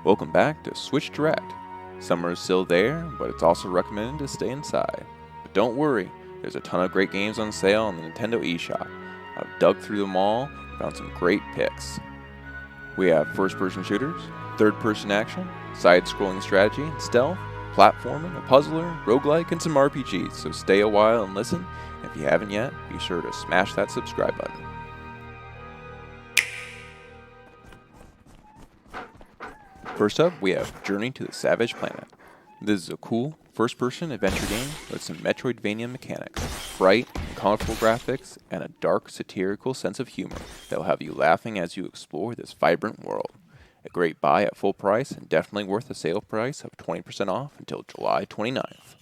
Welcome back to SwitchDirect. Summer is still there, but it's also recommended to stay inside. But don't worry, there's a ton of great games on sale on the Nintendo Eshop. I've dug through them all and found some great picks. We have first-person shooters, third-person action, side-scrolling strategy and stealth, platforming, a puzzler, roguelike, and some RPGs, so stay a while and listen. And if you haven't yet, be sure to smash that subscribe button. First up, we have Journey to the Savage Planet. This is a cool, first-person adventure game with some Metroidvania mechanics, bright and colorful graphics, and a dark, satirical sense of humor that will have you laughing as you explore this vibrant world. A great buy at full price and definitely worth a sale price of 20% off until July 29th.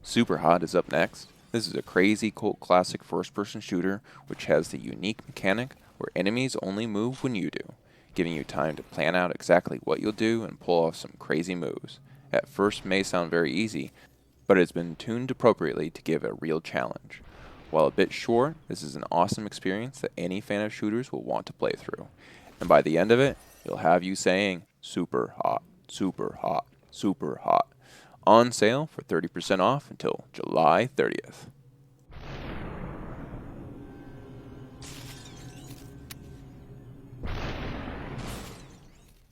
Super Hot is up next. This is a crazy cult classic first-person shooter which has the unique mechanic where enemies only move when you do, giving you time to plan out exactly what you'll do and pull off some crazy moves. At first may sound very easy, but it's been tuned appropriately to give a real challenge. While a bit short, this is an awesome experience that any fan of shooters will want to play through. And by the end of it, it'll have you saying, super hot, super hot, super hot. On sale for 30% off until July 30th.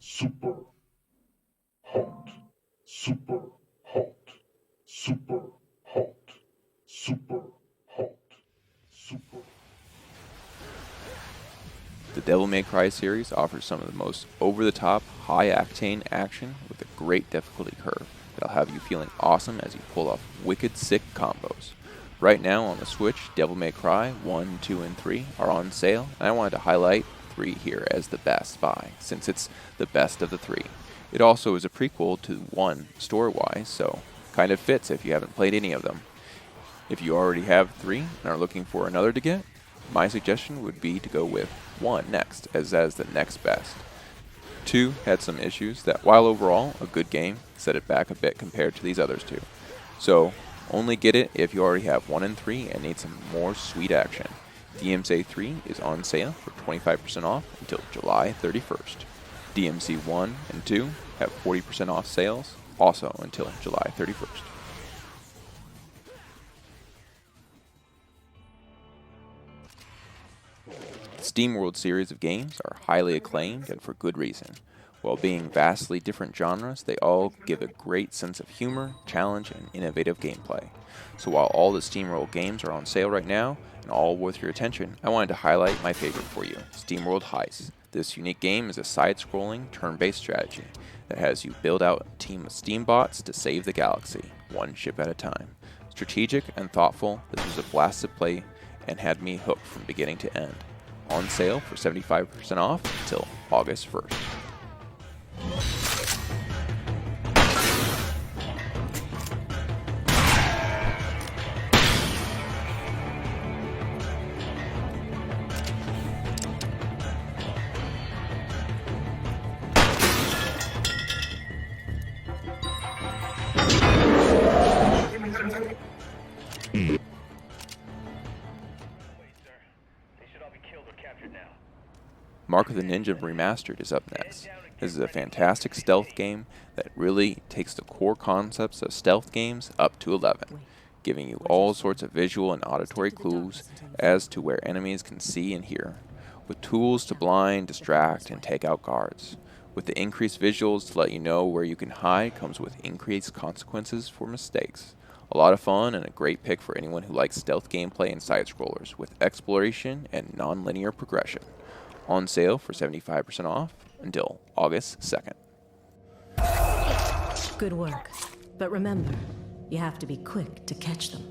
Super hot, super hot, super hot, super hot, super. The Devil May Cry series offers some of the most over-the-top, high-octane action with a great difficulty curve that'll have you feeling awesome as you pull off wicked sick combos. Right now on the Switch, Devil May Cry 1, 2, and 3 are on sale, and I wanted to highlight 3 here as the best buy, since it's the best of the 3. It also is a prequel to 1 story-wise, so kind of fits if you haven't played any of them. If you already have 3 and are looking for another to get, my suggestion would be to go with 1 next, as that is the next best. 2 had some issues that, while overall a good game, set it back a bit compared to these others 2. So, only get it if you already have 1 and 3 and need some more sweet action. DMC 3 is on sale for 25% off until July 31st. DMC 1 and 2 have 40% off sales, also until July 31st. The Steamworld series of games are highly acclaimed and for good reason. While being vastly different genres, they all give a great sense of humor, challenge, and innovative gameplay. So while all the Steamworld games are on sale right now, and all worth your attention, I wanted to highlight my favorite for you, Steamworld Heist. This unique game is a side-scrolling, turn-based strategy that has you build out a team of Steambots to save the galaxy, one ship at a time. Strategic and thoughtful, this was a blast to play and had me hooked from beginning to end. On sale for 75% off until August 1st. Mark of the Ninja Remastered is up next. This is a fantastic stealth game that really takes the core concepts of stealth games up to 11, giving you all sorts of visual and auditory clues as to where enemies can see and hear, with tools to blind, distract, and take out guards. With the increased visuals to let you know where you can hide comes with increased consequences for mistakes. A lot of fun and a great pick for anyone who likes stealth gameplay and side-scrollers with exploration and non-linear progression. On sale for 75% off until August 2nd. Good work. But remember, you have to be quick to catch them.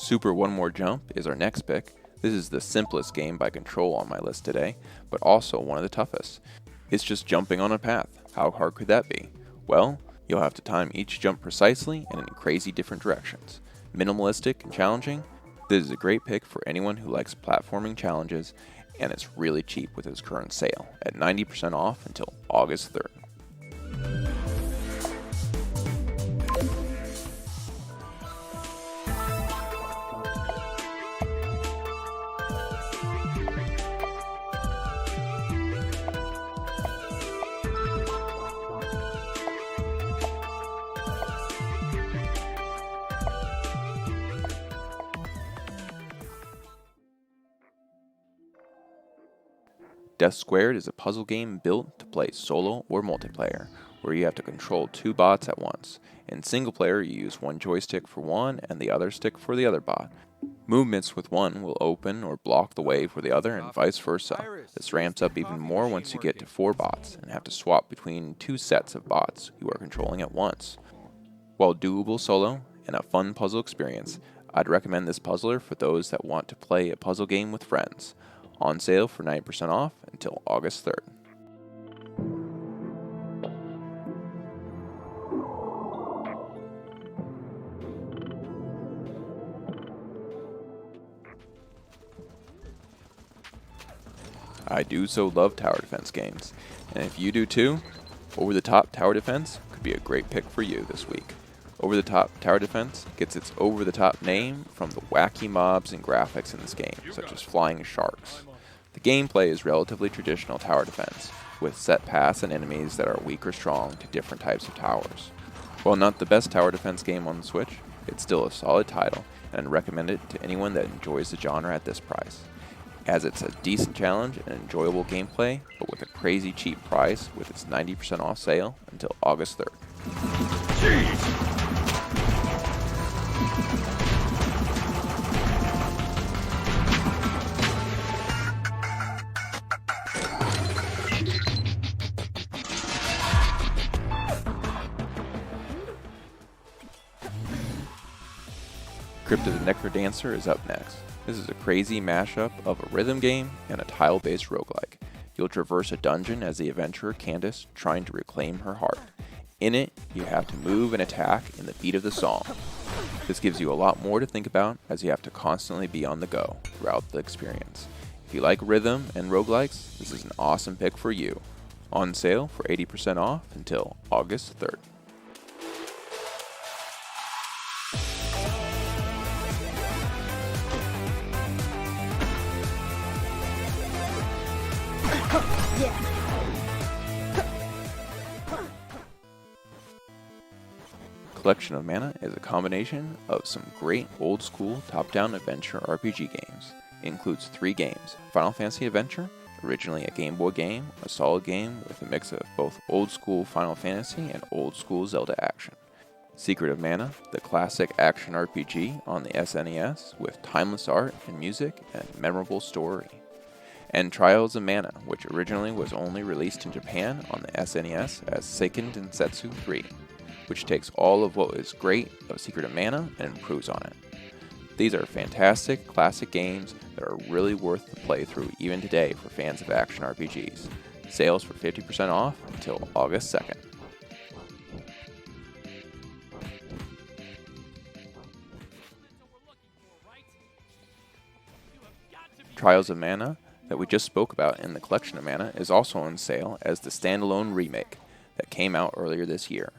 Super One More Jump is our next pick. This is the simplest game by Control on my list today, but also one of the toughest. It's just jumping on a path. How hard could that be? Well, you'll have to time each jump precisely and in crazy different directions. Minimalistic and challenging, this is a great pick for anyone who likes platforming challenges, and it's really cheap with its current sale at 90% off until August 3rd. Death Squared is a puzzle game built to play solo or multiplayer, where you have to control two bots at once. In single player, you use one joystick for one and the other stick for the other bot. Movements with one will open or block the way for the other and vice versa. This ramps up even more once you get to 4 bots and have to swap between 2 sets of bots you are controlling at once. While doable solo and a fun puzzle experience, I'd recommend this puzzler for those that want to play a puzzle game with friends. On sale for 9% off until August 3rd. I do so love tower defense games, and if you do too, Over the Top Tower Defense could be a great pick for you this week. Over the Top Tower Defense gets its over-the-top name from the wacky mobs and graphics in this game, such as flying sharks. The gameplay is relatively traditional tower defense, with set paths and enemies that are weak or strong to different types of towers. While not the best tower defense game on the Switch, it's still a solid title, and I'd recommend it to anyone that enjoys the genre at this price, as it's a decent challenge and enjoyable gameplay, but with a crazy cheap price with its 90% off sale until August 3rd. Jeez. Crypt of the Nectar Dancer is up next. This is a crazy mashup of a rhythm game and a tile-based roguelike. You'll traverse a dungeon as the adventurer Candace trying to reclaim her heart. In it, you have to move and attack in the beat of the song. This gives you a lot more to think about as you have to constantly be on the go throughout the experience. If you like rhythm and roguelikes, this is an awesome pick for you. On sale for 80% off until August 3rd. Collection of Mana is a combination of some great old-school top-down adventure RPG games. It includes 3 games: Final Fantasy Adventure, originally a Game Boy game, a solid game with a mix of both old-school Final Fantasy and old-school Zelda action. Secret of Mana, the classic action RPG on the SNES with timeless art and music and a memorable story. And Trials of Mana, which originally was only released in Japan on the SNES as Seiken Densetsu 3, which takes all of what is great of Secret of Mana and improves on it. These are fantastic, classic games that are really worth the playthrough even today for fans of action RPGs. Sales for 50% off until August 2nd. Trials of Mana, that we just spoke about in the Collection of Mana, is also on sale as the standalone remake that came out earlier this year.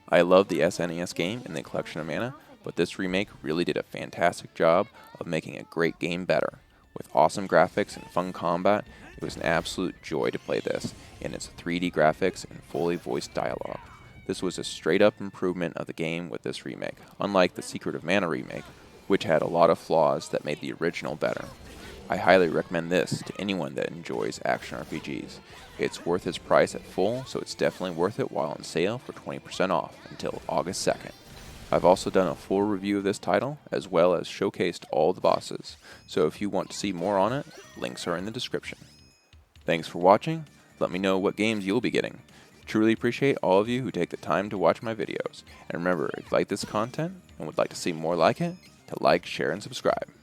I love the SNES game in the Collection of Mana, but this remake really did a fantastic job of making a great game better. With awesome graphics and fun combat, it was an absolute joy to play this in its 3D graphics and fully voiced dialogue. This was a straight-up improvement of the game with this remake, unlike the Secret of Mana remake, which had a lot of flaws that made the original better. I highly recommend this to anyone that enjoys action RPGs. It's worth its price at full, so it's definitely worth it while on sale for 20% off until August 2nd. I've also done a full review of this title, as well as showcased all the bosses, so if you want to see more on it, links are in the description. Thanks for watching. Let me know what games you'll be getting. Truly appreciate all of you who take the time to watch my videos. And remember, if you like this content and would like to see more like it, to like, share, and subscribe.